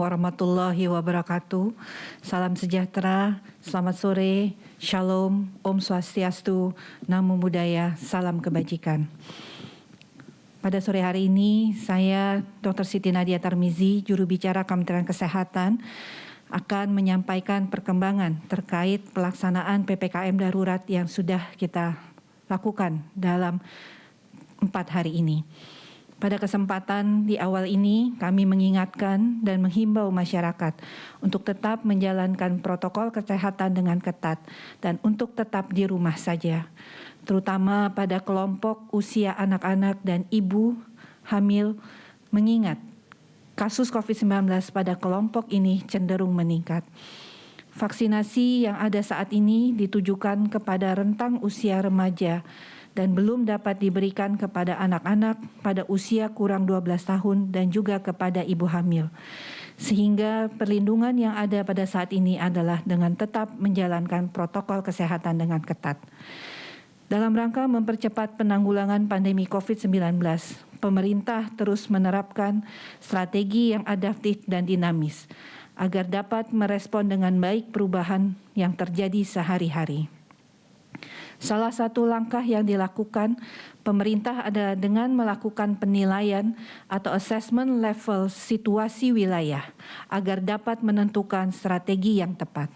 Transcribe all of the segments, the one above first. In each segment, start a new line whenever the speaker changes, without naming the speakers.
warahmatullahi wabarakatuh. Salam sejahtera, selamat sore, shalom, om swastiastu, namo buddhaya, salam kebajikan. Pada sore hari ini, saya Dr. Siti Nadia Tarmizi, juru bicara Kementerian Kesehatan, akan menyampaikan perkembangan terkait pelaksanaan PPKM darurat yang sudah kita lakukan dalam 4 hari ini. Pada kesempatan di awal ini, kami mengingatkan dan menghimbau masyarakat untuk tetap menjalankan protokol kesehatan dengan ketat dan untuk tetap di rumah saja, terutama pada kelompok usia anak-anak dan ibu hamil, mengingat kasus COVID-19 pada kelompok ini cenderung meningkat. Vaksinasi yang ada saat ini ditujukan kepada rentang usia remaja dan belum dapat diberikan kepada anak-anak pada usia kurang 12 tahun dan juga kepada ibu hamil. Sehingga perlindungan yang ada pada saat ini adalah dengan tetap menjalankan protokol kesehatan dengan ketat. Dalam rangka mempercepat penanggulangan pandemi COVID-19, pemerintah terus menerapkan strategi yang adaptif dan dinamis agar dapat merespon dengan baik perubahan yang terjadi sehari-hari. Salah satu langkah yang dilakukan pemerintah adalah dengan melakukan penilaian atau assessment level situasi wilayah agar dapat menentukan strategi yang tepat.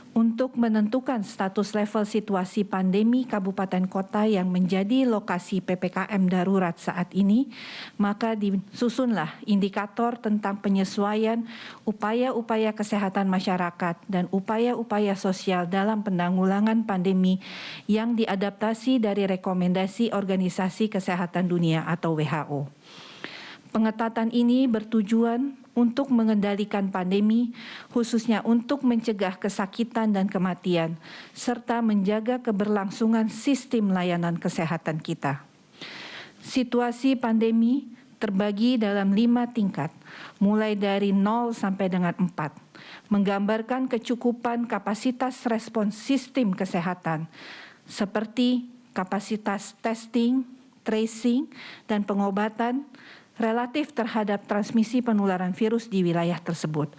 Untuk menentukan status level situasi pandemi kabupaten kota yang menjadi lokasi PPKM darurat saat ini, maka disusunlah indikator tentang penyesuaian upaya-upaya kesehatan masyarakat dan upaya-upaya sosial dalam penanggulangan pandemi yang diadaptasi dari rekomendasi Organisasi Kesehatan Dunia atau WHO. Pengetatan ini bertujuan untuk mengendalikan pandemi, khususnya untuk mencegah kesakitan dan kematian, serta menjaga keberlangsungan sistem layanan kesehatan kita. Situasi pandemi terbagi dalam 5 tingkat, mulai dari 0 sampai dengan 4, menggambarkan kecukupan kapasitas respons sistem kesehatan, seperti kapasitas testing, tracing, dan pengobatan, relatif terhadap transmisi penularan virus di wilayah tersebut.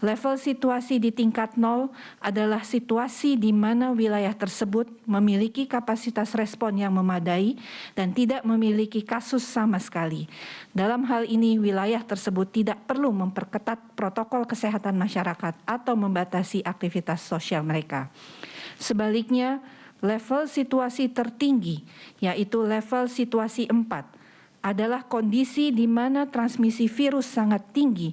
Level situasi di tingkat 0 adalah situasi di mana wilayah tersebut memiliki kapasitas respon yang memadai dan tidak memiliki kasus sama sekali. Dalam hal ini, wilayah tersebut tidak perlu memperketat protokol kesehatan masyarakat atau membatasi aktivitas sosial mereka. Sebaliknya, level situasi tertinggi, yaitu level situasi 4, adalah kondisi di mana transmisi virus sangat tinggi,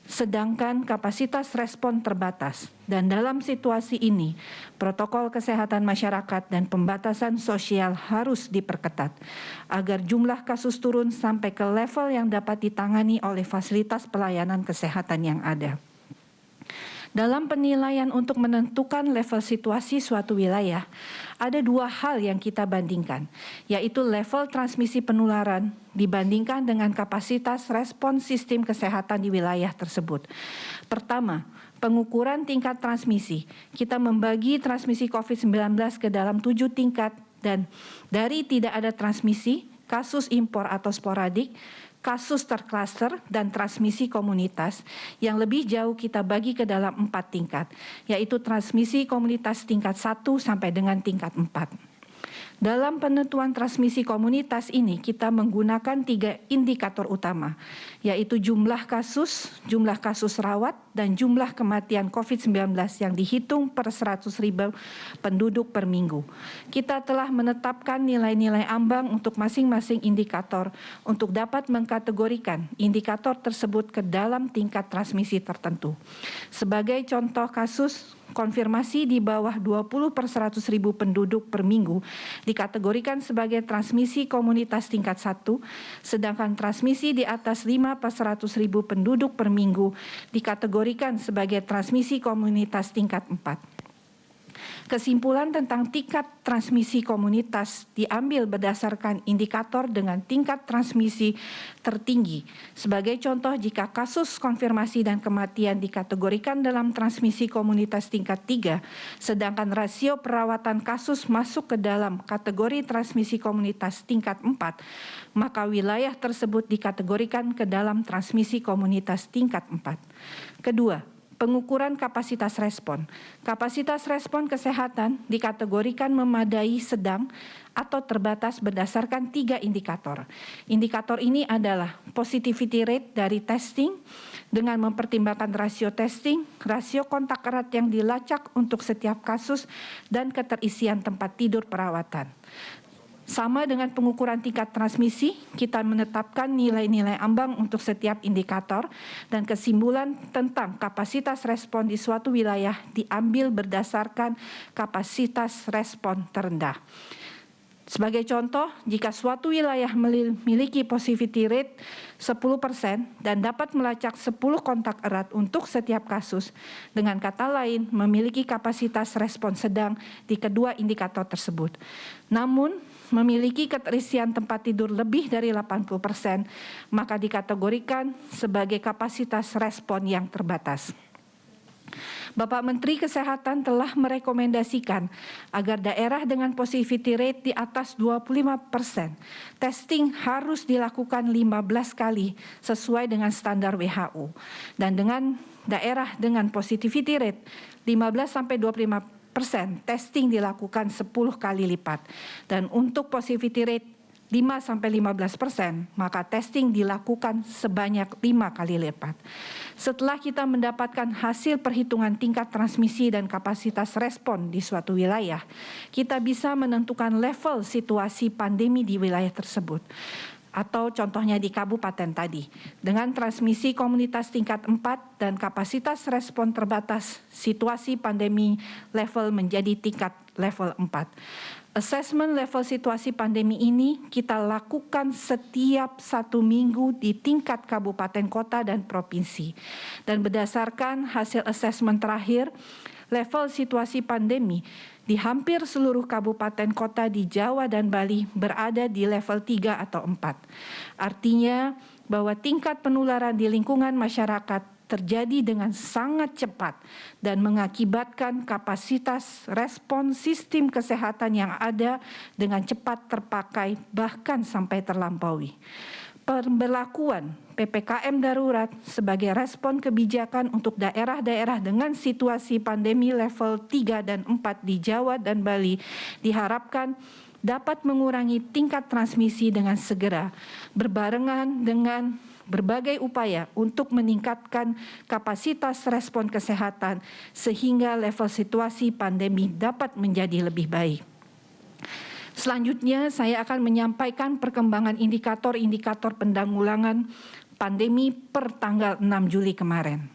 sedangkan kapasitas respon terbatas. Dan dalam situasi ini, protokol kesehatan masyarakat dan pembatasan sosial harus diperketat, agar jumlah kasus turun sampai ke level yang dapat ditangani oleh fasilitas pelayanan kesehatan yang ada. Dalam penilaian untuk menentukan level situasi suatu wilayah, ada 2 hal yang kita bandingkan, yaitu level transmisi penularan dibandingkan dengan kapasitas respons sistem kesehatan di wilayah tersebut. Pertama, pengukuran tingkat transmisi. Kita membagi transmisi COVID-19 ke dalam 7 tingkat, dan dari tidak ada transmisi, kasus impor atau sporadik, kasus terklaster, dan transmisi komunitas. Yang lebih jauh kita bagi ke dalam 4 tingkat, yaitu transmisi komunitas tingkat 1 sampai dengan tingkat 4. Dalam penentuan transmisi komunitas ini, kita menggunakan 3 indikator utama, yaitu jumlah kasus rawat, dan jumlah kematian COVID-19 yang dihitung per 100.000 penduduk per minggu. Kita telah menetapkan nilai-nilai ambang untuk masing-masing indikator untuk dapat mengkategorikan indikator tersebut ke dalam tingkat transmisi tertentu. Sebagai contoh kasus, konfirmasi di bawah 20 per 100.000 penduduk per minggu dikategorikan sebagai transmisi komunitas tingkat 1, sedangkan transmisi di atas 5 per 100.000 penduduk per minggu dikategorikan sebagai transmisi komunitas tingkat 4. Kesimpulan tentang tingkat transmisi komunitas diambil berdasarkan indikator dengan tingkat transmisi tertinggi. Sebagai contoh, jika kasus konfirmasi dan kematian dikategorikan dalam transmisi komunitas tingkat 3, sedangkan rasio perawatan kasus masuk ke dalam kategori transmisi komunitas tingkat 4, maka wilayah tersebut dikategorikan ke dalam transmisi komunitas tingkat 4. Kedua, pengukuran kapasitas respon. Kapasitas respon kesehatan dikategorikan memadai, sedang, atau terbatas berdasarkan 3 indikator. Indikator ini adalah positivity rate dari testing dengan mempertimbangkan rasio testing, rasio kontak erat yang dilacak untuk setiap kasus, dan keterisian tempat tidur perawatan. Sama dengan pengukuran tingkat transmisi, kita menetapkan nilai-nilai ambang untuk setiap indikator dan kesimpulan tentang kapasitas respon di suatu wilayah diambil berdasarkan kapasitas respon terendah. Sebagai contoh, jika suatu wilayah memiliki positivity rate 10% dan dapat melacak 10 kontak erat untuk setiap kasus, dengan kata lain memiliki kapasitas respon sedang di kedua indikator tersebut. Namun, memiliki keterisian tempat tidur lebih dari 80%, maka dikategorikan sebagai kapasitas respon yang terbatas. Bapak Menteri Kesehatan telah merekomendasikan agar daerah dengan positivity rate di atas 25% testing harus dilakukan 15 kali sesuai dengan standar WHO. Dan dengan daerah dengan positivity rate 15-25% testing dilakukan 10 kali lipat. Dan untuk positivity rate 5-15%, maka testing dilakukan sebanyak 5 kali lipat. Setelah kita mendapatkan hasil perhitungan tingkat transmisi dan kapasitas respon di suatu wilayah, kita bisa menentukan level situasi pandemi di wilayah tersebut. Atau contohnya di kabupaten tadi, dengan transmisi komunitas tingkat 4 dan kapasitas respon terbatas, situasi pandemi level menjadi tingkat level 4. Assessment level situasi pandemi ini kita lakukan setiap 1 minggu di tingkat kabupaten, kota, dan provinsi. Dan berdasarkan hasil assessment terakhir, level situasi pandemi di hampir seluruh kabupaten kota di Jawa dan Bali berada di level 3 atau 4. Artinya bahwa tingkat penularan di lingkungan masyarakat terjadi dengan sangat cepat dan mengakibatkan kapasitas respon sistem kesehatan yang ada dengan cepat terpakai bahkan sampai terlampaui. Pemberlakuan PPKM darurat sebagai respon kebijakan untuk daerah-daerah dengan situasi pandemi level 3 dan 4 di Jawa dan Bali diharapkan dapat mengurangi tingkat transmisi dengan segera, berbarengan dengan berbagai upaya untuk meningkatkan kapasitas respon kesehatan sehingga level situasi pandemi dapat menjadi lebih baik. Selanjutnya, saya akan menyampaikan perkembangan indikator-indikator pendanggulangan pandemi per tanggal 6 Juli kemarin.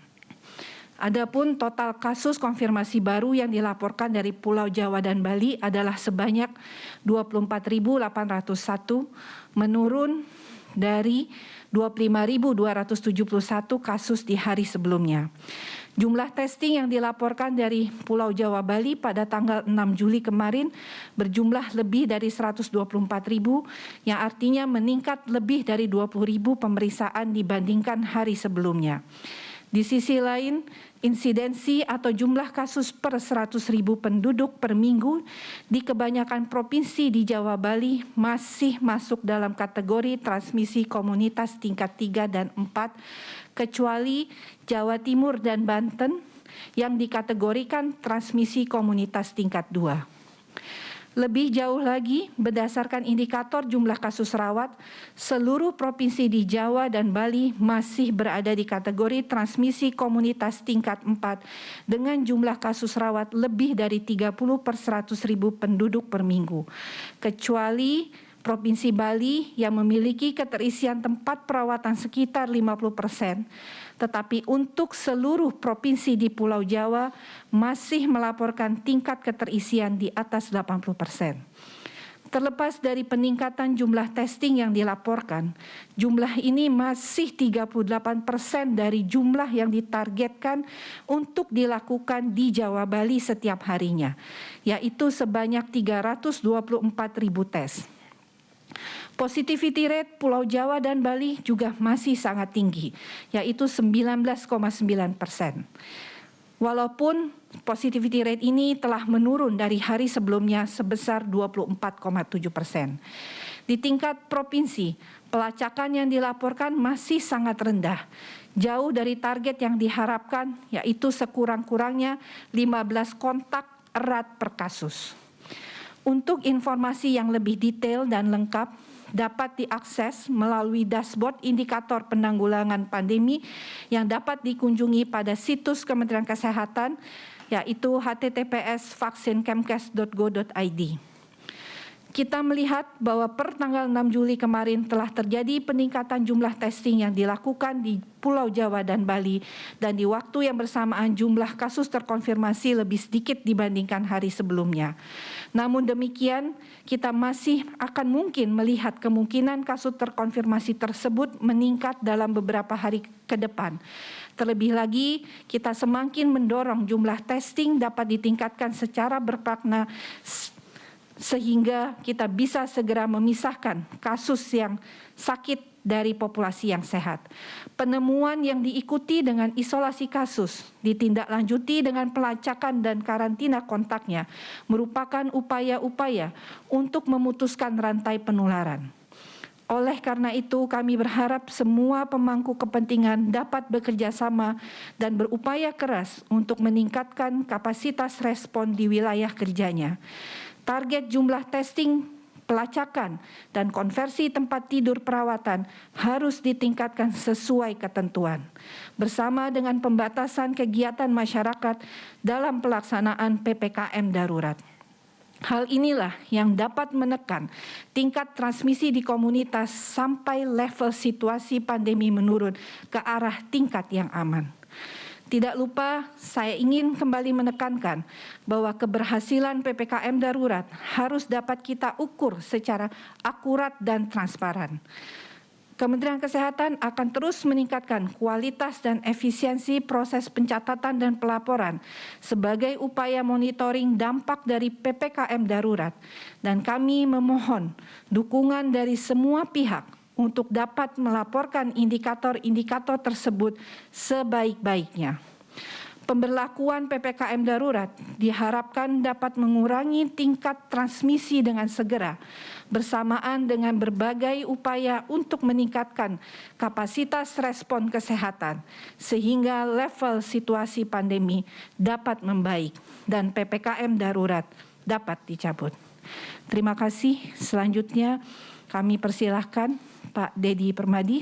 Adapun total kasus konfirmasi baru yang dilaporkan dari Pulau Jawa dan Bali adalah sebanyak 24.801, menurun dari 25.271 kasus di hari sebelumnya. Jumlah testing yang dilaporkan dari Pulau Jawa Bali pada tanggal 6 Juli kemarin berjumlah lebih dari 124.000, yang artinya meningkat lebih dari 20.000 pemeriksaan dibandingkan hari sebelumnya. Di sisi lain, insidensi atau jumlah kasus per 100.000 penduduk per minggu di kebanyakan provinsi di Jawa Bali masih masuk dalam kategori transmisi komunitas tingkat 3 dan 4, kecuali Jawa Timur dan Banten yang dikategorikan transmisi komunitas tingkat 2. Lebih jauh lagi, berdasarkan indikator jumlah kasus rawat, seluruh provinsi di Jawa dan Bali masih berada di kategori transmisi komunitas tingkat 4 dengan jumlah kasus rawat lebih dari 30 per 100.000 penduduk per minggu. Kecuali Provinsi Bali yang memiliki keterisian tempat perawatan sekitar 50%, tetapi untuk seluruh provinsi di Pulau Jawa masih melaporkan tingkat keterisian di atas 80%. Terlepas dari peningkatan jumlah testing yang dilaporkan, jumlah ini masih 38% dari jumlah yang ditargetkan untuk dilakukan di Jawa Bali setiap harinya, yaitu sebanyak 324.000 tes. Positivity rate Pulau Jawa dan Bali juga masih sangat tinggi, yaitu 19,9%. Walaupun positivity rate ini telah menurun dari hari sebelumnya sebesar 24,7%. Di tingkat provinsi, pelacakan yang dilaporkan masih sangat rendah, jauh dari target yang diharapkan, yaitu sekurang-kurangnya 15 kontak erat per kasus. Untuk informasi yang lebih detail dan lengkap, dapat diakses melalui dashboard indikator penanggulangan pandemi yang dapat dikunjungi pada situs Kementerian Kesehatan, yaitu https://vaksinkemkes.go.id. Kita melihat bahwa per tanggal 6 Juli kemarin telah terjadi peningkatan jumlah testing yang dilakukan di Pulau Jawa dan Bali, dan di waktu yang bersamaan jumlah kasus terkonfirmasi lebih sedikit dibandingkan hari sebelumnya. Namun demikian, kita masih akan mungkin melihat kemungkinan kasus terkonfirmasi tersebut meningkat dalam beberapa hari ke depan. Terlebih lagi, kita semakin mendorong jumlah testing dapat ditingkatkan secara bermakna sehingga kita bisa segera memisahkan kasus yang sakit dari populasi yang sehat. Penemuan yang diikuti dengan isolasi kasus, ditindaklanjuti dengan pelacakan dan karantina kontaknya, merupakan upaya-upaya untuk memutuskan rantai penularan. Oleh karena itu, kami berharap semua pemangku kepentingan dapat bekerja sama dan berupaya keras untuk meningkatkan kapasitas respon di wilayah kerjanya. Target jumlah testing, pelacakan, dan konversi tempat tidur perawatan harus ditingkatkan sesuai ketentuan, bersama dengan pembatasan kegiatan masyarakat dalam pelaksanaan PPKM darurat. Hal inilah yang dapat menekan tingkat transmisi di komunitas sampai level situasi pandemi menurun ke arah tingkat yang aman. Tidak lupa, saya ingin kembali menekankan bahwa keberhasilan PPKM darurat harus dapat kita ukur secara akurat dan transparan. Kementerian Kesehatan akan terus meningkatkan kualitas dan efisiensi proses pencatatan dan pelaporan sebagai upaya monitoring dampak dari PPKM darurat, dan kami memohon dukungan dari semua pihak untuk dapat melaporkan indikator-indikator tersebut sebaik-baiknya. Pemberlakuan PPKM darurat diharapkan dapat mengurangi tingkat transmisi dengan segera, bersamaan dengan berbagai upaya untuk meningkatkan kapasitas respon kesehatan, sehingga level situasi pandemi dapat membaik dan PPKM darurat dapat dicabut. Terima kasih. Selanjutnya kami persilahkan Pak Dedi Permadi